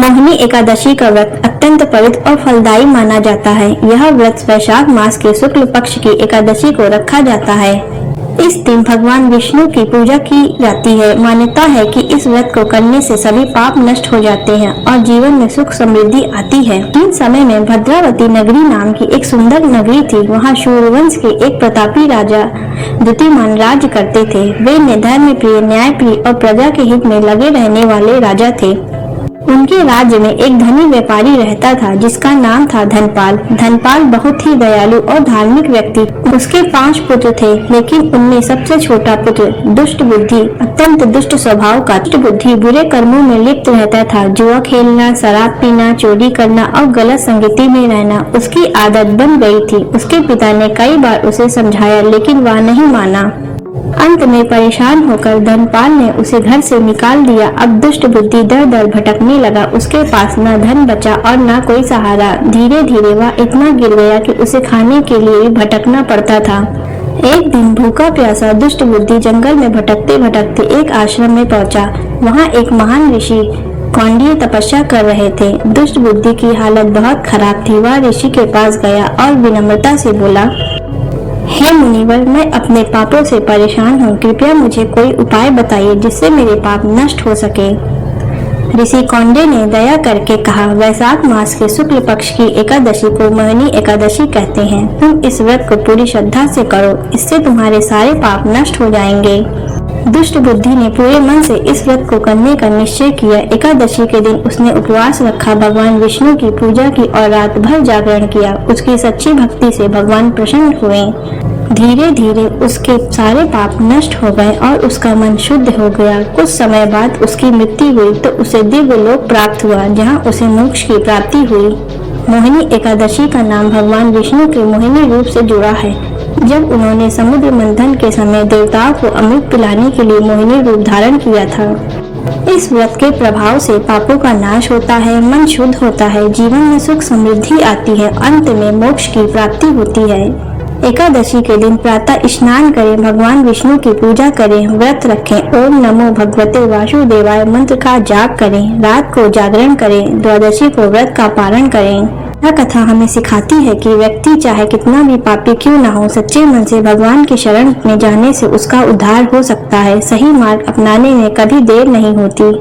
मोहिनी एकादशी का व्रत अत्यंत पवित्र और फलदायी माना जाता है। यह व्रत वैशाख मास के शुक्ल पक्ष की एकादशी को रखा जाता है। इस दिन भगवान विष्णु की पूजा की जाती है। मान्यता है कि इस व्रत को करने से सभी पाप नष्ट हो जाते हैं और जीवन में सुख समृद्धि आती है। तीन समय में भद्रावती नगरी नाम की एक सुंदर नगरी थी। वहाँ सूर्यवंश के एक प्रतापी राजा द्युतिमान राज्य करते थे। वे धर्म प्रिय, न्याय प्रिय और प्रजा के हित में लगे रहने वाले राजा थे। उनके राज्य में एक धनी व्यापारी रहता था जिसका नाम था धनपाल। धनपाल बहुत ही दयालु और धार्मिक व्यक्ति। उसके 5 पुत्र थे, लेकिन उनमें सबसे छोटा पुत्र दुष्ट बुद्धि, अत्यंत दुष्ट स्वभाव का बुद्धि बुरे कर्मों में लिप्त रहता था। जुआ खेलना, शराब पीना, चोरी करना और गलत संगति में रहना उसकी आदत बन गई थी। उसके पिता ने कई बार उसे समझाया, लेकिन वह नहीं माना। अंत में परेशान होकर धनपाल ने उसे घर से निकाल दिया। अब दुष्ट बुद्धि दर दर भटकने लगा। उसके पास न धन बचा और न कोई सहारा। धीरे धीरे वह इतना गिर गया कि उसे खाने के लिए भी भटकना पड़ता था। एक दिन भूखा प्यासा दुष्ट बुद्धि जंगल में भटकते भटकते एक आश्रम में पहुंचा। वहां एक महान ऋषि कौंडिन्य तपस्या कर रहे थे। दुष्ट बुद्धि की हालत बहुत खराब थी। वह ऋषि के पास गया और विनम्रता से बोला, हे मुनिवर, मैं अपने पापों से परेशान हूँ। कृपया मुझे कोई उपाय बताइए जिससे मेरे पाप नष्ट हो सके। ऋषि कौंडिन्य ने दया करके कहा, वैशाख मास के शुक्ल पक्ष की एकादशी को मोहिनी एकादशी कहते हैं। तुम इस व्रत को पूरी श्रद्धा से करो, इससे तुम्हारे सारे पाप नष्ट हो जाएंगे। दुष्ट बुद्धि ने पूरे मन से इस व्रत को करने का निश्चय किया। एकादशी के दिन उसने उपवास रखा, भगवान विष्णु की पूजा की और रात भर जागरण किया। उसकी सच्ची भक्ति से भगवान प्रसन्न हुए। धीरे धीरे उसके सारे पाप नष्ट हो गए और उसका मन शुद्ध हो गया। कुछ समय बाद उसकी मृत्यु हुई तो उसे दिव्य लोक प्राप्त हुआ, जहाँ उसे मोक्ष की प्राप्ति हुई। मोहिनी एकादशी का नाम भगवान विष्णु के मोहिनी रूप से जुड़ा है। जब उन्होंने समुद्र मंथन के समय देवताओं को अमृत पिलाने के लिए मोहिनी रूप धारण किया था। इस व्रत के प्रभाव से पापों का नाश होता है, मन शुद्ध होता है, जीवन में सुख समृद्धि आती है, अंत में मोक्ष की प्राप्ति होती है। एकादशी के दिन प्रातः स्नान करें, भगवान विष्णु की पूजा करें, व्रत रखें, ओम नमो भगवते वासुदेवाय मंत्र का जाप करें, रात को जागरण करें, द्वादशी को व्रत का पारण करें। यह कथा हमें सिखाती है कि व्यक्ति चाहे कितना भी पापी क्यों न हो, सच्चे मन से भगवान की शरण में जाने से उसका उद्धार हो सकता है। सही मार्ग अपनाने में कभी देर नहीं होती।